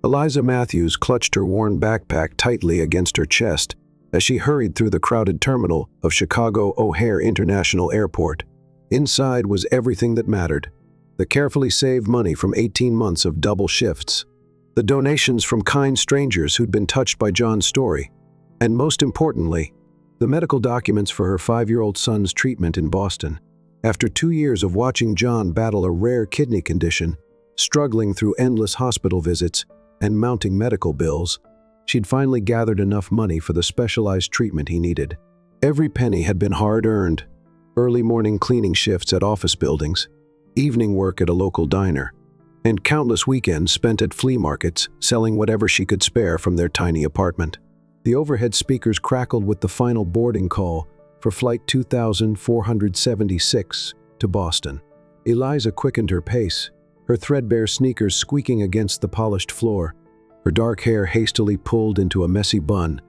Eliza Matthews clutched her worn backpack tightly against her chest as she hurried through the crowded terminal of Chicago O'Hare International Airport. Inside was everything that mattered: the carefully saved money from 18 months of double shifts, the donations from kind strangers who'd been touched by John's story, and most importantly, the medical documents for her 5-year-old son's treatment in Boston. After 2 years of watching John battle a rare kidney condition, struggling through endless hospital visits and mounting medical bills, she'd finally gathered enough money for the specialized treatment he needed. Every penny had been hard-earned: early morning cleaning shifts at office buildings, evening work at a local diner, and countless weekends spent at flea markets selling whatever she could spare from their tiny apartment. The overhead speakers crackled with the final boarding call for Flight 2476 to Boston. Eliza quickened her pace, her threadbare sneakers squeaking against the polished floor, her dark hair hastily pulled into a messy bun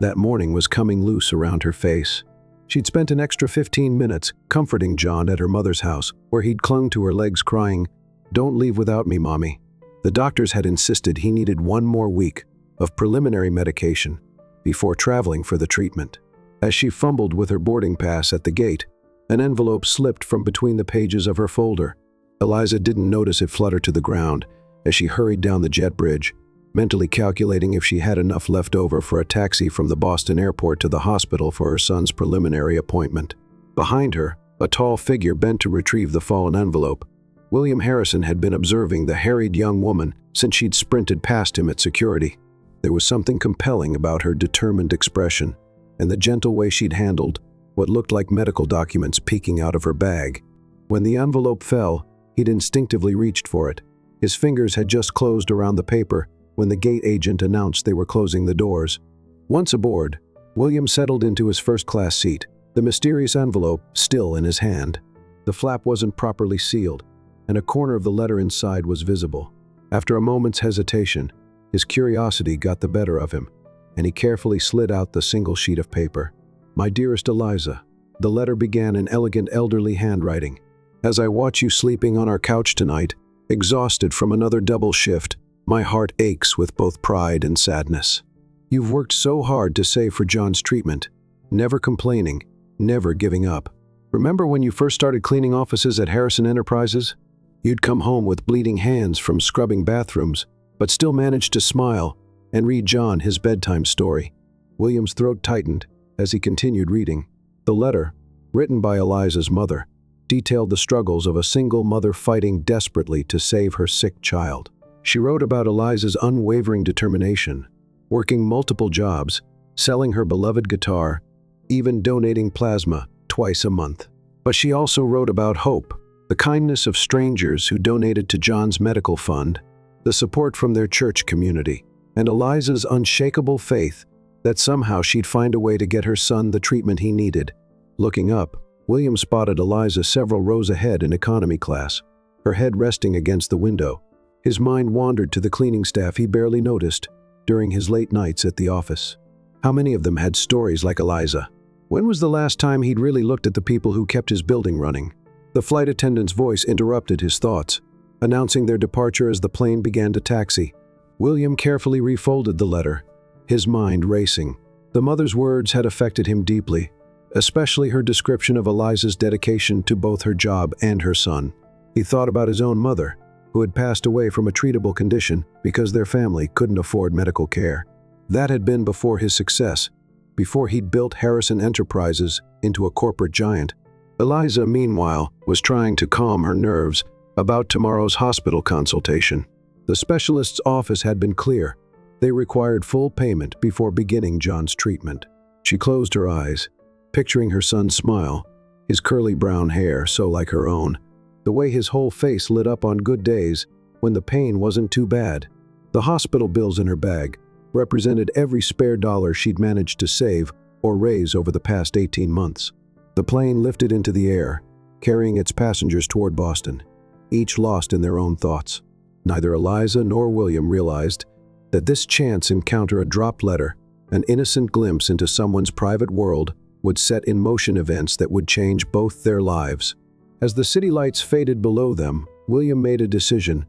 that morning was coming loose around her face. She'd spent an extra 15 minutes comforting John at her mother's house, where he'd clung to her legs crying, "Don't leave without me, Mommy." The doctors had insisted he needed 1 more week of preliminary medication before traveling for the treatment. As she fumbled with her boarding pass at the gate, an envelope slipped from between the pages of her folder. Eliza didn't notice it flutter to the ground as she hurried down the jet bridge, mentally calculating if she had enough left over for a taxi from the Boston airport to the hospital for her son's preliminary appointment. Behind her, a tall figure bent to retrieve the fallen envelope. William Harrison had been observing the harried young woman since she'd sprinted past him at security. There was something compelling about her determined expression and the gentle way she'd handled what looked like medical documents peeking out of her bag. When the envelope fell, he'd instinctively reached for it. His fingers had just closed around the paper when the gate agent announced they were closing the doors. Once aboard, William settled into his first-class seat, the mysterious envelope still in his hand. The flap wasn't properly sealed, and a corner of the letter inside was visible. After a moment's hesitation, his curiosity got the better of him, and he carefully slid out the single sheet of paper. "My dearest Eliza," the letter began in elegant elderly handwriting. "As I watch you sleeping on our couch tonight, exhausted from another double shift, my heart aches with both pride and sadness. You've worked so hard to save for John's treatment, never complaining, never giving up. Remember when you first started cleaning offices at Harrison Enterprises? You'd come home with bleeding hands from scrubbing bathrooms, but still managed to smile and read John his bedtime story." William's throat tightened as he continued reading. The letter, written by Eliza's mother, detailed the struggles of a single mother fighting desperately to save her sick child. She wrote about Eliza's unwavering determination, working multiple jobs, selling her beloved guitar, even donating plasma twice a month. But she also wrote about hope, the kindness of strangers who donated to John's medical fund, the support from their church community, and Eliza's unshakable faith that somehow she'd find a way to get her son the treatment he needed. Looking up, William spotted Eliza several rows ahead in economy class, her head resting against the window. His mind wandered to the cleaning staff he barely noticed during his late nights at the office. How many of them had stories like Eliza? When was the last time he'd really looked at the people who kept his building running? The flight attendant's voice interrupted his thoughts, announcing their departure as the plane began to taxi. William carefully refolded the letter, his mind racing. The mother's words had affected him deeply, especially her description of Eliza's dedication to both her job and her son. He thought about his own mother, who had passed away from a treatable condition because their family couldn't afford medical care. That had been before his success, before he'd built Harrison Enterprises into a corporate giant. Eliza, meanwhile, was trying to calm her nerves about tomorrow's hospital consultation. The specialist's office had been clear. They required full payment before beginning John's treatment. She closed her eyes, picturing her son's smile, his curly brown hair so like her own, the way his whole face lit up on good days when the pain wasn't too bad. The hospital bills in her bag represented every spare dollar she'd managed to save or raise over the past 18 months. The plane lifted into the air, carrying its passengers toward Boston, each lost in their own thoughts. Neither Eliza nor William realized that this chance encounter, a dropped letter, an innocent glimpse into someone's private world, would set in motion events that would change both their lives. As the city lights faded below them, William made a decision.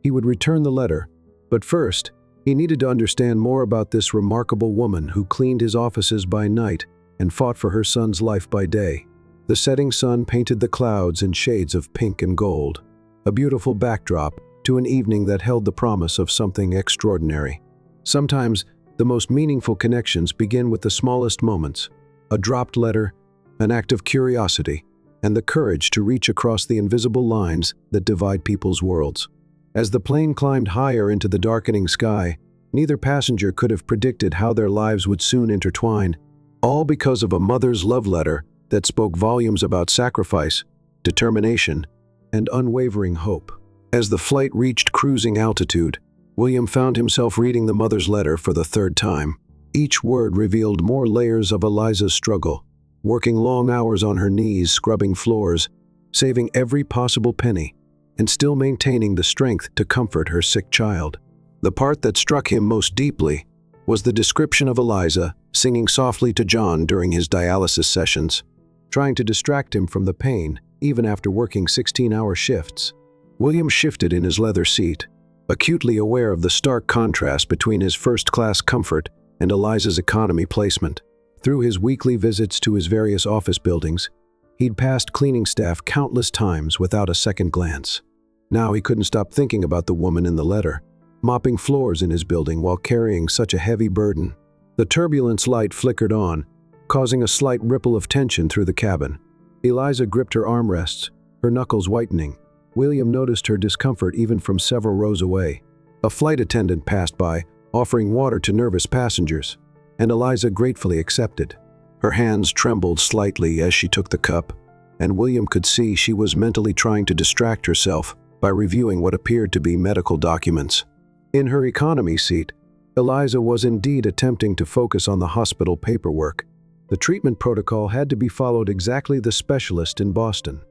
He would return the letter, but first, He needed to understand more about this remarkable woman who cleaned his offices by night and fought for her son's life by day. The setting sun painted the clouds in shades of pink and gold, a beautiful backdrop to an evening that held the promise of something extraordinary. Sometimes, the most meaningful connections begin with the smallest moments: a dropped letter, an act of curiosity, and the courage to reach across the invisible lines that divide people's worlds. As the plane climbed higher into the darkening sky, neither passenger could have predicted how their lives would soon intertwine, all because of a mother's love letter that spoke volumes about sacrifice, determination, and unwavering hope. As the flight reached cruising altitude, William found himself reading the mother's letter for the third time. Each word revealed more layers of Eliza's struggle, working long hours on her knees, scrubbing floors, saving every possible penny, and still maintaining the strength to comfort her sick child. The part that struck him most deeply was the description of Eliza singing softly to John during his dialysis sessions, trying to distract him from the pain even after working 16-hour shifts. William shifted in his leather seat, acutely aware of the stark contrast between his first-class comfort and Eliza's economy placement. Through his weekly visits to his various office buildings, he'd passed cleaning staff countless times without a second glance. Now he couldn't stop thinking about the woman in the letter, mopping floors in his building while carrying such a heavy burden. The turbulence light flickered on, causing a slight ripple of tension through the cabin. Eliza gripped her armrests, her knuckles whitening. William noticed her discomfort even from several rows away. A flight attendant passed by, offering water to nervous passengers, and Eliza gratefully accepted. Her hands trembled slightly as she took the cup, and William could see she was mentally trying to distract herself by reviewing what appeared to be medical documents. In her economy seat, Eliza was indeed attempting to focus on the hospital paperwork. The treatment protocol had to be followed exactly. The specialist in Boston,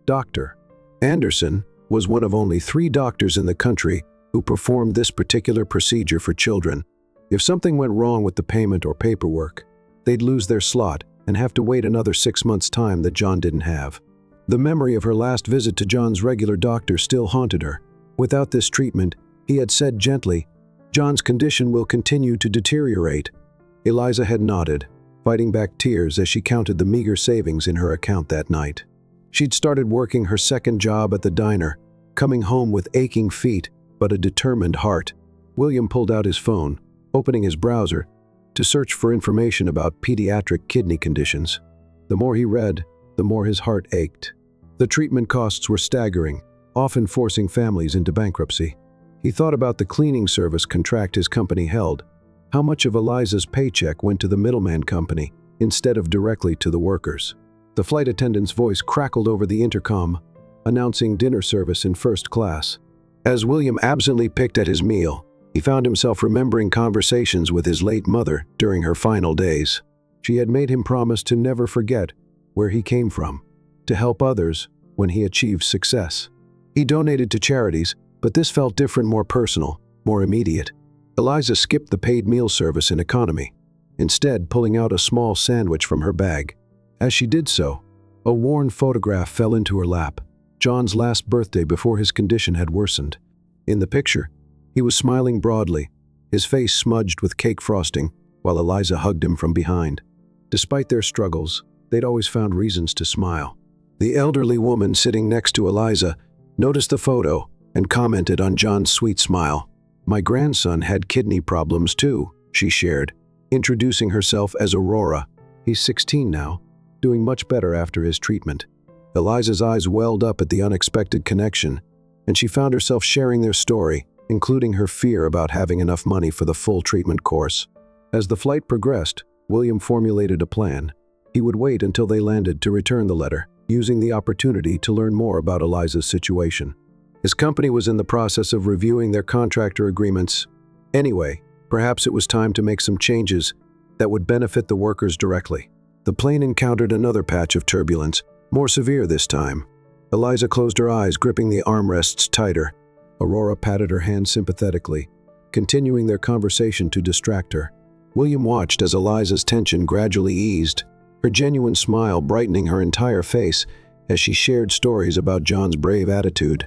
Dr. Anderson, was one of only 3 doctors in the country who performed this particular procedure for children. If something went wrong with the payment or paperwork, they'd lose their slot and have to wait another 6 months' time that John didn't have. The memory of her last visit to John's regular doctor still haunted her. Without this treatment, he had said gently, John's condition will continue to deteriorate. Eliza had nodded, fighting back tears as she counted the meager savings in her account that night. She'd started working her second job at the diner, coming home with aching feet but a determined heart. William pulled out his phone, opening his browser, to search for information about pediatric kidney conditions. The more he read, the more his heart ached. The treatment costs were staggering, often forcing families into bankruptcy. He thought about the cleaning service contract his company held. How much of Eliza's paycheck went to the middleman company instead of directly to the workers? The flight attendant's voice crackled over the intercom, announcing dinner service in first class. As William absently picked at his meal, he found himself remembering conversations with his late mother during her final days. She had made him promise to never forget where he came from, to help others when he achieved success. He donated to charities, but this felt different, more personal, more immediate. Eliza skipped the paid meal service in economy, instead pulling out a small sandwich from her bag. As she did so, a worn photograph fell into her lap, John's last birthday before his condition had worsened. In the picture, he was smiling broadly, his face smudged with cake frosting, while Eliza hugged him from behind. Despite their struggles, they'd always found reasons to smile. The elderly woman sitting next to Eliza noticed the photo and commented on John's sweet smile. "My grandson had kidney problems too," she shared, introducing herself as Aurora. "He's 16 now, doing much better after his treatment." Eliza's eyes welled up at the unexpected connection, and she found herself sharing their story, including her fear about having enough money for the full treatment course. As the flight progressed, William formulated a plan. He would wait until they landed to return the letter, using the opportunity to learn more about Eliza's situation. His company was in the process of reviewing their contractor agreements. Anyway, perhaps it was time to make some changes that would benefit the workers directly. The plane encountered another patch of turbulence, more severe this time. Eliza closed her eyes, gripping the armrests tighter. Aurora patted her hand sympathetically, continuing their conversation to distract her. William watched as Eliza's tension gradually eased, her genuine smile brightening her entire face as she shared stories about John's brave attitude.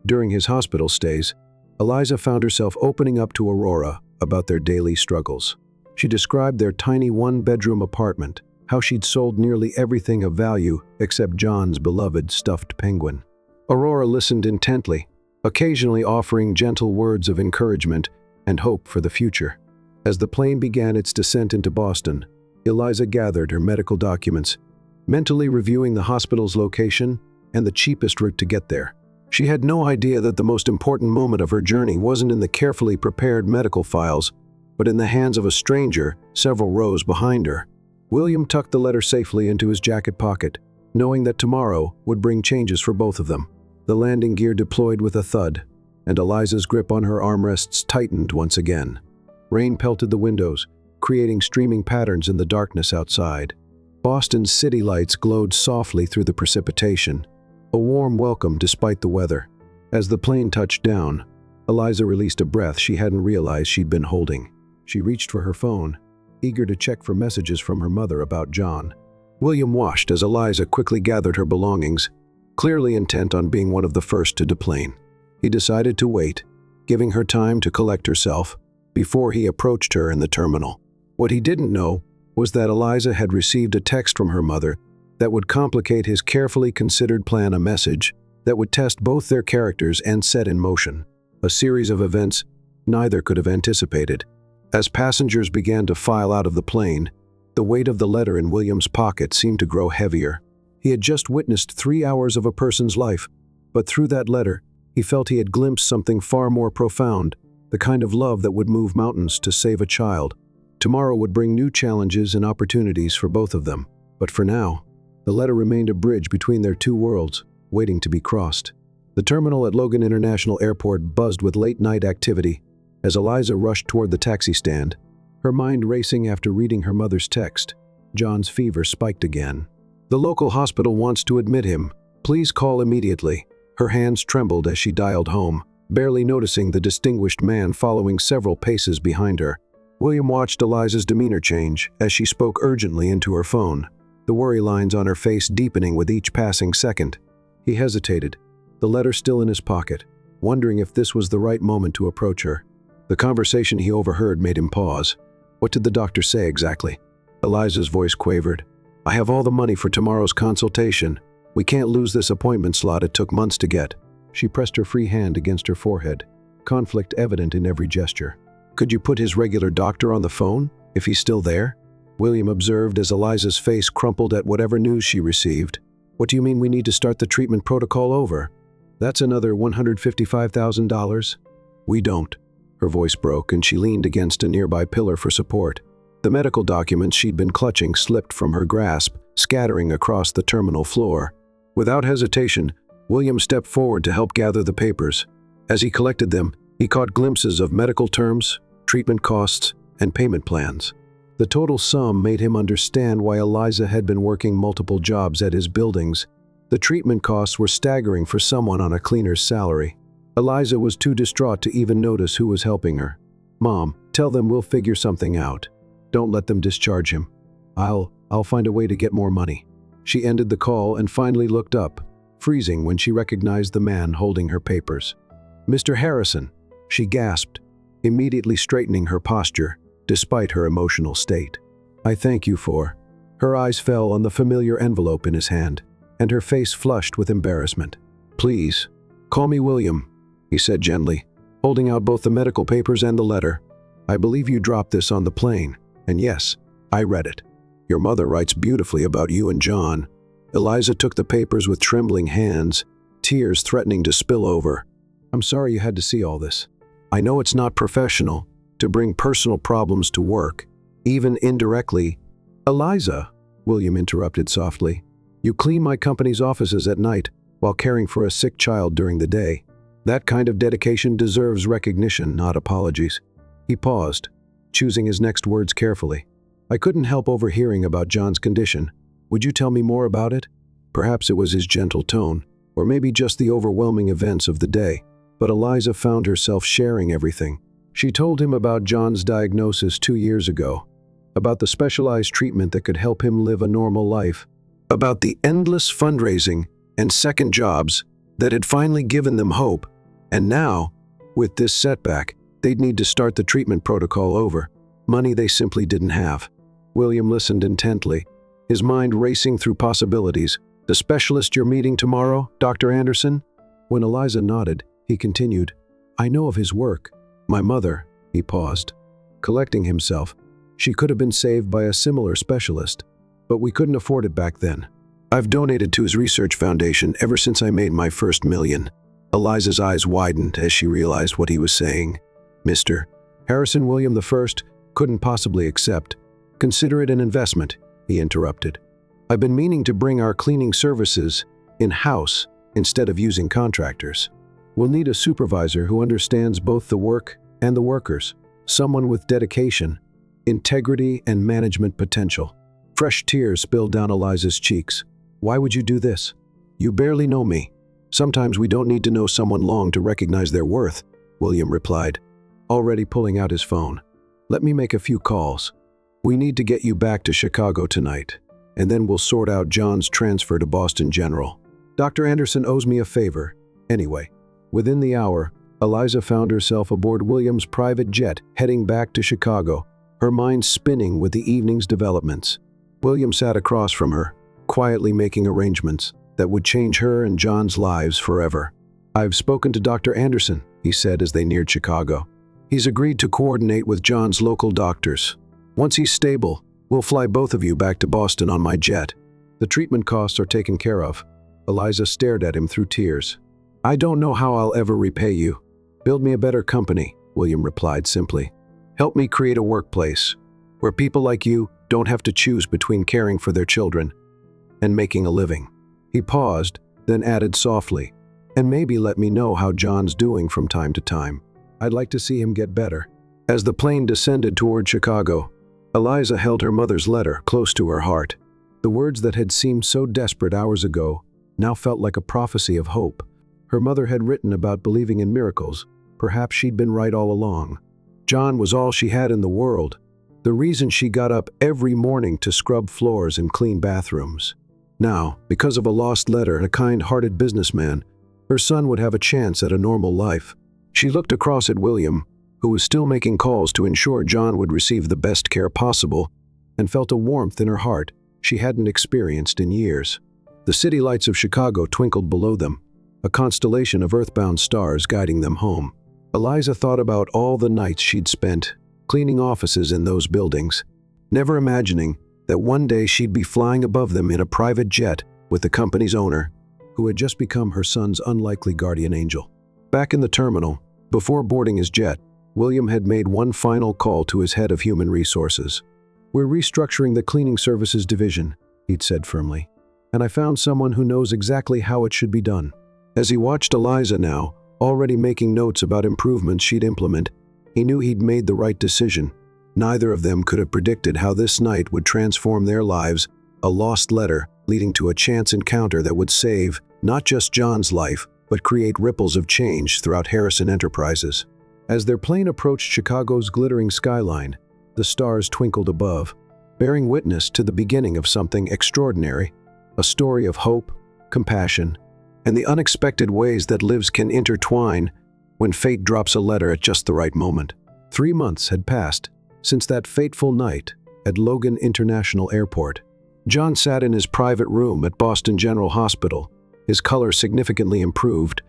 During his hospital stays, Eliza found herself opening up to Aurora about their daily struggles. She described their tiny one-bedroom apartment, how she'd sold nearly everything of value except John's beloved stuffed penguin. Aurora listened intently, occasionally offering gentle words of encouragement and hope for the future. As the plane began its descent into Boston, Eliza gathered her medical documents, mentally reviewing the hospital's location and the cheapest route to get there. She had no idea that the most important moment of her journey wasn't in the carefully prepared medical files, but in the hands of a stranger several rows behind her. William tucked the letter safely into his jacket pocket, knowing that tomorrow would bring changes for both of them. The landing gear deployed with a thud, and Eliza's grip on her armrests tightened once again. Rain pelted the windows, creating streaming patterns in the darkness outside. Boston's city lights glowed softly through the precipitation, a warm welcome despite the weather. As the plane touched down, Eliza released a breath she hadn't realized she'd been holding. She reached for her phone, eager to check for messages from her mother about John. William watched as Eliza quickly gathered her belongings, clearly intent on being one of the first to deplane. He decided to wait, giving her time to collect herself before he approached her in the terminal. What he didn't know was that Eliza had received a text from her mother that would complicate his carefully considered plan, a message that would test both their characters and set in motion a series of events neither could have anticipated. As passengers began to file out of the plane, the weight of the letter in William's pocket seemed to grow heavier. He had just witnessed 3 hours of a person's life, but through that letter, he felt he had glimpsed something far more profound, the kind of love that would move mountains to save a child. Tomorrow would bring new challenges and opportunities for both of them, but for now, the letter remained a bridge between their two worlds, waiting to be crossed. The terminal at Logan International Airport buzzed with late-night activity as Eliza rushed toward the taxi stand, her mind racing after reading her mother's text. John's fever spiked again. The local hospital wants to admit him. Please call immediately. Her hands trembled as she dialed home, barely noticing the distinguished man following several paces behind her. William watched Eliza's demeanor change as she spoke urgently into her phone, the worry lines on her face deepening with each passing second. He hesitated, the letter still in his pocket, wondering if this was the right moment to approach her. The conversation he overheard made him pause. What did the doctor say exactly? Eliza's voice quavered. I have all the money for tomorrow's consultation. We can't lose this appointment slot it took months to get. She pressed her free hand against her forehead, conflict evident in every gesture. Could you put his regular doctor on the phone, if he's still there? William observed as Eliza's face crumpled at whatever news she received. What do you mean we need to start the treatment protocol over? That's another $155,000. We don't. Her voice broke and she leaned against a nearby pillar for support. The medical documents she'd been clutching slipped from her grasp, scattering across the terminal floor. Without hesitation, William stepped forward to help gather the papers. As he collected them, he caught glimpses of medical terms, treatment costs, and payment plans. The total sum made him understand why Eliza had been working multiple jobs at his buildings. The treatment costs were staggering for someone on a cleaner's salary. Eliza was too distraught to even notice who was helping her. Mom, tell them we'll figure something out. Don't let them discharge him. I'll find a way to get more money. She ended the call and finally looked up, freezing when she recognized the man holding her papers. Mr. Harrison, she gasped, immediately straightening her posture, despite her emotional state. I thank you for. Her eyes fell on the familiar envelope in his hand, and her face flushed with embarrassment. Please, call me William, he said gently, holding out both the medical papers and the letter. I believe you dropped this on the plane, and yes, I read it. Your mother writes beautifully about you and John. Eliza took the papers with trembling hands, tears threatening to spill over. I'm sorry you had to see all this. I know it's not professional to bring personal problems to work, even indirectly. Eliza, William interrupted softly, you clean my company's offices at night while caring for a sick child during the day. That kind of dedication deserves recognition, not apologies. He paused, choosing his next words carefully. I couldn't help overhearing about John's condition. Would you tell me more about it? Perhaps it was his gentle tone, or maybe just the overwhelming events of the day. But Eliza found herself sharing everything. She told him about John's diagnosis 2 years ago, about the specialized treatment that could help him live a normal life, about the endless fundraising and second jobs that had finally given them hope. And now, with this setback, They'd need to start the treatment protocol over, money they simply didn't have. William listened intently, his mind racing through possibilities. "The specialist you're meeting tomorrow, Dr. Anderson?" When Eliza nodded, he continued, "I know of his work. My mother," he paused. Collecting himself, "She could have been saved by a similar specialist, but we couldn't afford it back then. I've donated to his research foundation ever since I made my first million." Eliza's eyes widened as she realized what he was saying. "Mr. Harrison William I couldn't possibly accept. Consider it an investment," he interrupted. "I've been meaning to bring our cleaning services in-house instead of using contractors. We'll need a supervisor who understands both the work and the workers, someone with dedication, integrity, and management potential." Fresh tears spilled down Eliza's cheeks. "Why would you do this? You barely know me. Sometimes we don't need to know someone long to recognize their worth," William replied, already pulling out his phone. "Let me make a few calls. We need to get you back to Chicago tonight, and then we'll sort out John's transfer to Boston General. Dr. Anderson owes me a favor. Anyway." Within the hour, Eliza found herself aboard William's private jet heading back to Chicago, her mind spinning with the evening's developments. William sat across from her, quietly making arrangements that would change her and John's lives forever. "I've spoken to Dr. Anderson," he said as they neared Chicago. "He's agreed to coordinate with John's local doctors. Once he's stable, we'll fly both of you back to Boston on my jet. The treatment costs are taken care of." Eliza stared at him through tears. "I don't know how I'll ever repay you. Build me a better company," William replied simply. "Help me create a workplace where people like you don't have to choose between caring for their children and making a living." He paused, then added softly, "And maybe let me know how John's doing from time to time. I'd like to see him get better." As the plane descended toward Chicago, Eliza held her mother's letter close to her heart. The words that had seemed so desperate hours ago now felt like a prophecy of hope. Her mother had written about believing in miracles. Perhaps she'd been right all along. John was all she had in the world, the reason she got up every morning to scrub floors and clean bathrooms. Now, because of a lost letter and a kind-hearted businessman, her son would have a chance at a normal life. She looked across at William, who was still making calls to ensure John would receive the best care possible, and felt a warmth in her heart she hadn't experienced in years. The city lights of Chicago twinkled below them, a constellation of earthbound stars guiding them home. Eliza thought about all the nights she'd spent cleaning offices in those buildings, never imagining that one day she'd be flying above them in a private jet with the company's owner, who had just become her son's unlikely guardian angel. Back in the terminal, before boarding his jet, William had made one final call to his head of human resources. "We're restructuring the cleaning services division," he'd said firmly, "and I found someone who knows exactly how it should be done." As he watched Eliza now, already making notes about improvements she'd implement, he knew he'd made the right decision. Neither of them could have predicted how this night would transform their lives, a lost letter leading to a chance encounter that would save not just John's life, but create ripples of change throughout Harrison Enterprises. As their plane approached Chicago's glittering skyline, the stars twinkled above, bearing witness to the beginning of something extraordinary, a story of hope, compassion, and the unexpected ways that lives can intertwine when fate drops a letter at just the right moment. 3 months had passed since that fateful night at Logan International Airport. John sat in his private room at Boston General Hospital, his color significantly improved,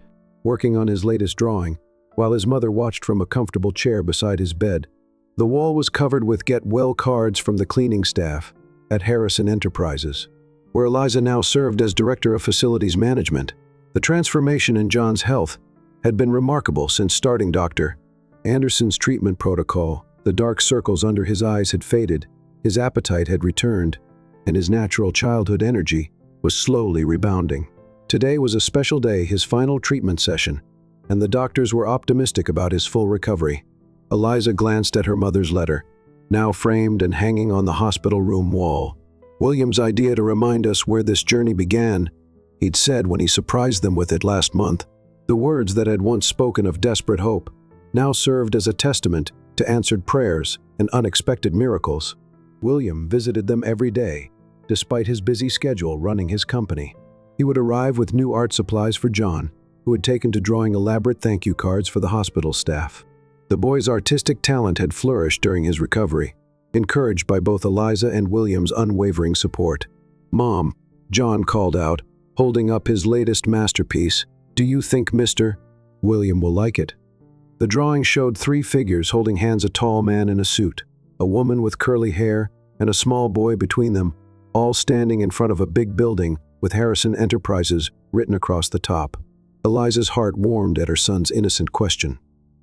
working on his latest drawing, while his mother watched from a comfortable chair beside his bed. The wall was covered with get well cards from the cleaning staff at Harrison Enterprises, where Eliza now served as Director of Facilities Management. The transformation in John's health had been remarkable since starting Dr. Anderson's treatment protocol. The dark circles under his eyes had faded, his appetite had returned, and his natural childhood energy was slowly rebounding. Today was a special day, his final treatment session, and the doctors were optimistic about his full recovery. Eliza glanced at her mother's letter, now framed and hanging on the hospital room wall. "William's idea to remind us where this journey began," he'd said when he surprised them with it last month. The words that had once spoken of desperate hope now served as a testament to answered prayers and unexpected miracles. William visited them every day, despite his busy schedule running his company. He would arrive with new art supplies for John, who had taken to drawing elaborate thank you cards for the hospital staff. The boy's artistic talent had flourished during his recovery, encouraged by both Eliza and William's unwavering support. "Mom," John called out, holding up his latest masterpiece, "do you think Mr. William will like it?" The drawing showed three figures holding hands: a tall man in a suit, a woman with curly hair, and a small boy between them, all standing in front of a big building with Harrison Enterprises written across the top. Eliza's heart warmed at her son's innocent question.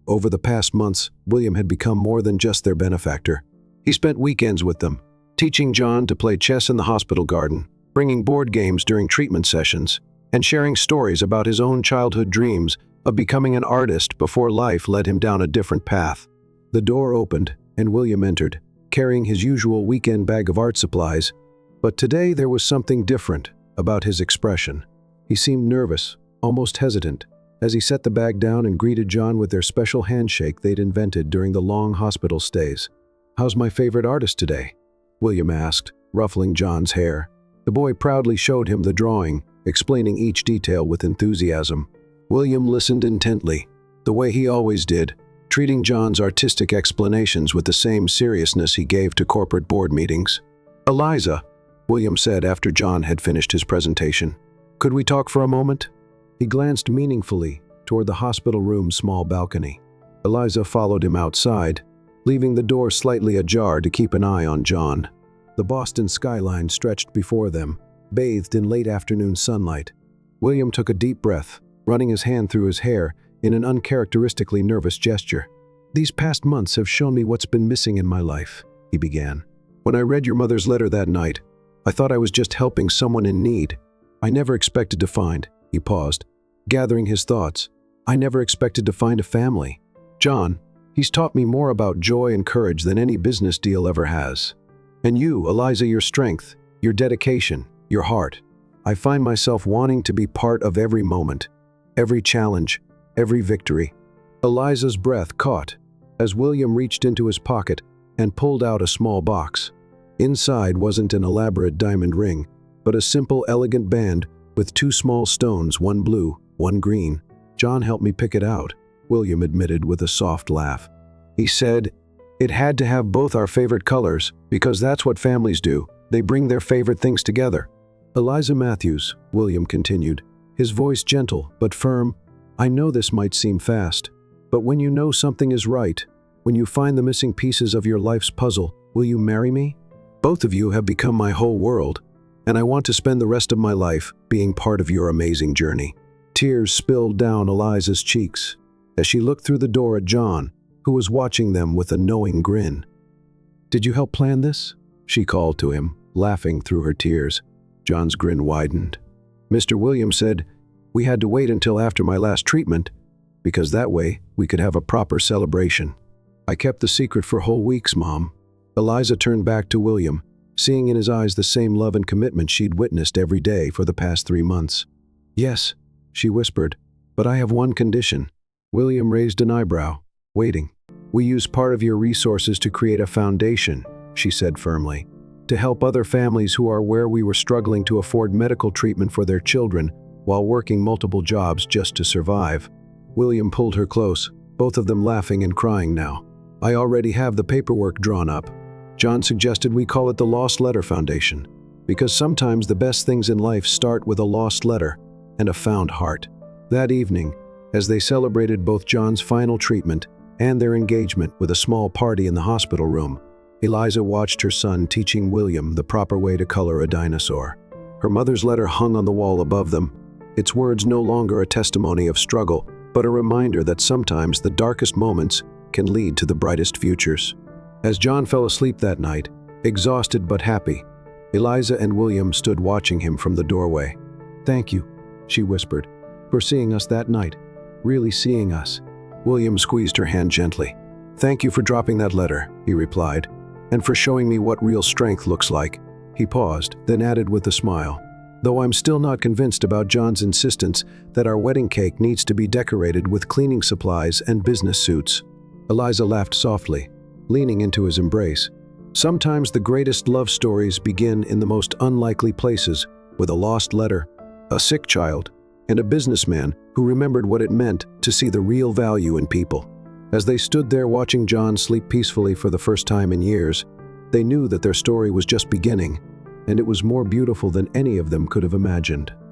Over the past months, William had become more than just their benefactor. He spent weekends with them, teaching John to play chess in the hospital garden, bringing board games during treatment sessions, and sharing stories about his own childhood dreams of becoming an artist before life led him down a different path. The door opened, and William entered, carrying his usual weekend bag of art supplies. But today there was something different about his expression. He seemed nervous, almost hesitant, as he set the bag down and greeted John with their special handshake they'd invented during the long hospital stays. "How's my favorite artist today?" William asked, ruffling John's hair. The boy proudly showed him the drawing, explaining each detail with enthusiasm. William listened intently, the way he always did, treating John's artistic explanations with the same seriousness he gave to corporate board meetings. "Eliza," William said after John had finished his presentation, "could we talk for a moment?" He glanced meaningfully toward the hospital room's small balcony. Eliza followed him outside, leaving the door slightly ajar to keep an eye on John. The Boston skyline stretched before them, bathed in late afternoon sunlight. William took a deep breath, running his hand through his hair in an uncharacteristically nervous gesture. "These past months have shown me what's been missing in my life," he began. "When I read your mother's letter that night, I thought I was just helping someone in need. I never expected to find," he paused, gathering his thoughts, "I never expected to find a family. John, he's taught me more about joy and courage than any business deal ever has. And you, Eliza, your strength, your dedication, your heart. I find myself wanting to be part of every moment, every challenge, every victory." Eliza's breath caught as William reached into his pocket and pulled out a small box. Inside wasn't an elaborate diamond ring, but a simple, elegant band with two small stones, one blue, one green. "John helped me pick it out," William admitted with a soft laugh. He said, "It had to have both our favorite colors, because that's what families do. They bring their favorite things together." "Eliza Matthews," William continued, his voice gentle but firm, "I know this might seem fast, but when you know something is right, when you find the missing pieces of your life's puzzle, will you marry me? Both of you have become my whole world, and I want to spend the rest of my life being part of your amazing journey." Tears spilled down Eliza's cheeks as she looked through the door at John, who was watching them with a knowing grin. "Did you help plan this?" she called to him, laughing through her tears. John's grin widened. "Mr. Williams said we had to wait until after my last treatment, because that way we could have a proper celebration. I kept the secret for whole weeks, Mom." Eliza turned back to William, seeing in his eyes the same love and commitment she'd witnessed every day for the past 3 months. "Yes," she whispered, "but I have one condition." William raised an eyebrow, waiting. "We use part of your resources to create a foundation," she said firmly, "to help other families who are where we were struggling to afford medical treatment for their children while working multiple jobs just to survive." William pulled her close, both of them laughing and crying now. "I already have the paperwork drawn up. John suggested we call it the Lost Letter Foundation, because sometimes the best things in life start with a lost letter and a found heart." That evening, as they celebrated both John's final treatment and their engagement with a small party in the hospital room, Eliza watched her son teaching William the proper way to color a dinosaur. Her mother's letter hung on the wall above them, its words no longer a testimony of struggle, but a reminder that sometimes the darkest moments can lead to the brightest futures. As John fell asleep that night, exhausted but happy, Eliza and William stood watching him from the doorway. "Thank you," she whispered, "for seeing us that night, really seeing us." William squeezed her hand gently. "Thank you for dropping that letter," he replied, "and for showing me what real strength looks like." He paused, then added with a smile, "Though I'm still not convinced about John's insistence that our wedding cake needs to be decorated with cleaning supplies and business suits." Eliza laughed softly, leaning into his embrace. "Sometimes the greatest love stories begin in the most unlikely places, with a lost letter, a sick child, and a businessman who remembered what it meant to see the real value in people." As they stood there watching John sleep peacefully for the first time in years, they knew that their story was just beginning, and it was more beautiful than any of them could have imagined.